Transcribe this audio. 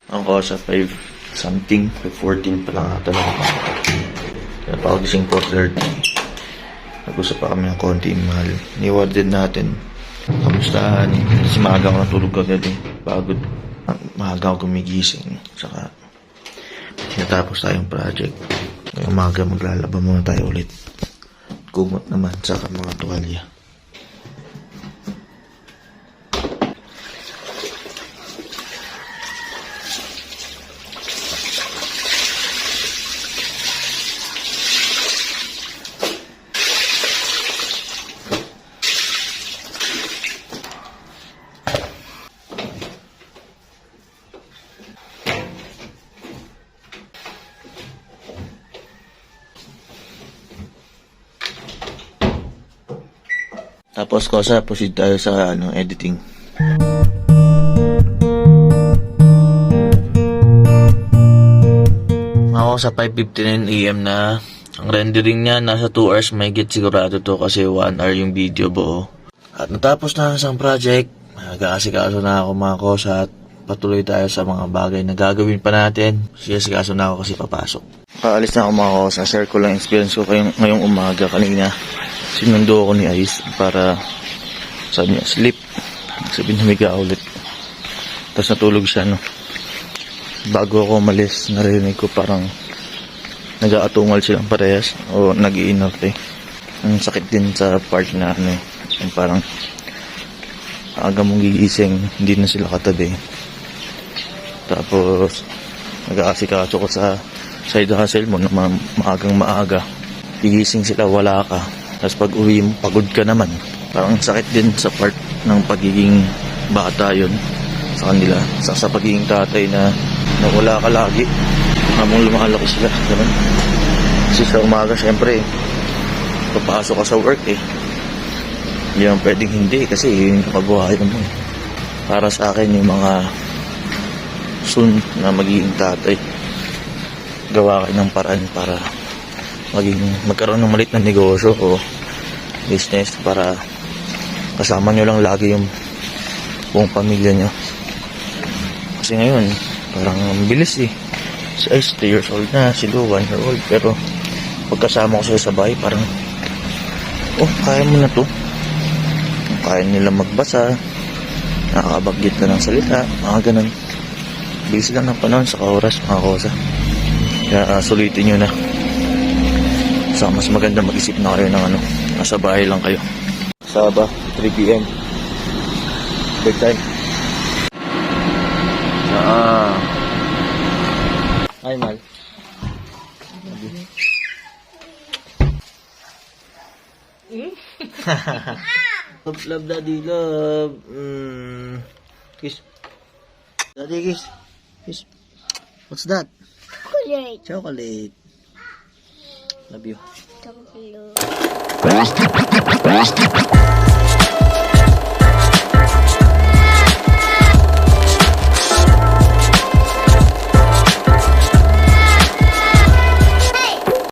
Ako sa 5 something, 5:14 pa lang ata lang. Kaya pa ako gising 4:30. Nag-usap pa kami ng konti, mahal. Ni-warden natin. Kamustahan? Kasi maaga ako natulog agad eh. Pagod. Maaga ako gumigising. Saka, natapos tayong project. Ngayong umaga maglalaba muna tayo ulit. Kumot naman, saka mga tuwalya. Tapos kosa, proceed tayo sa editing. Ako sa 5:59 AM na. Ang rendering niya nasa 2 hours may get sigurado to kasi 1 hour yung video buo. At natapos na ang isang project. Nag-aasikaso na ako mga kosa at patuloy tayo sa mga bagay na gagawin pa natin. Asikaso na ako kasi papasok. Paalis na ako mga kosa. Share ko lang experience ko ngayong umaga kanina. Sinundo ako ni Ice para sabi niya, sleep. Sabihin humiga ulit. Tapos natulog siya, no. Bago ako umalis, narinig ko parang nag-aatungal silang parehas o nag-iinarte. Ang sakit din sa part na yung parang aga mong gigising, hindi na sila katabi. Tapos nag-aasikaso ko sa side hustle mo na maagang maaga. Gigising sila, wala ka. Tapos pag uwi mo, pagod ka naman. Parang sakit din sa part ng pagiging bata yun sa kanila. Sa pagiging tatay na wala ka lagi. Habang lumalaki sila. Ganun. Kasi sa umaga, syempre, papasok ka sa work eh. Hindi naman pwedeng hindi kasi yun yung kabuhayan mo eh. Para sa akin, yung mga soon na magiging tatay, gawa kayo ng paraan para magkaroon ng maliit na negosyo o business para kasama nyo lang lagi yung buong pamilya nyo. Kasi ngayon parang bilis eh. Si Ice 3 years old na, si Lou 1 year old, pero pagkasama ko sila sa bahay parang kaya mo na to. Kaya nila magbasa, nakakabaggit na ng salita, mga ganun. Bilis lang ng panahon sa oras mga kosa. Kaya sulitin nyo na. So, mas maganda mag-isip na kayo ng nasa bahay lang kayo. Saba, 3 PM. Bedtime. Hi, Mal. Love, daddy, love. Kiss. Daddy, kiss. Kiss. What's that? Chocolate. Chocolate. Love you. Chocolate.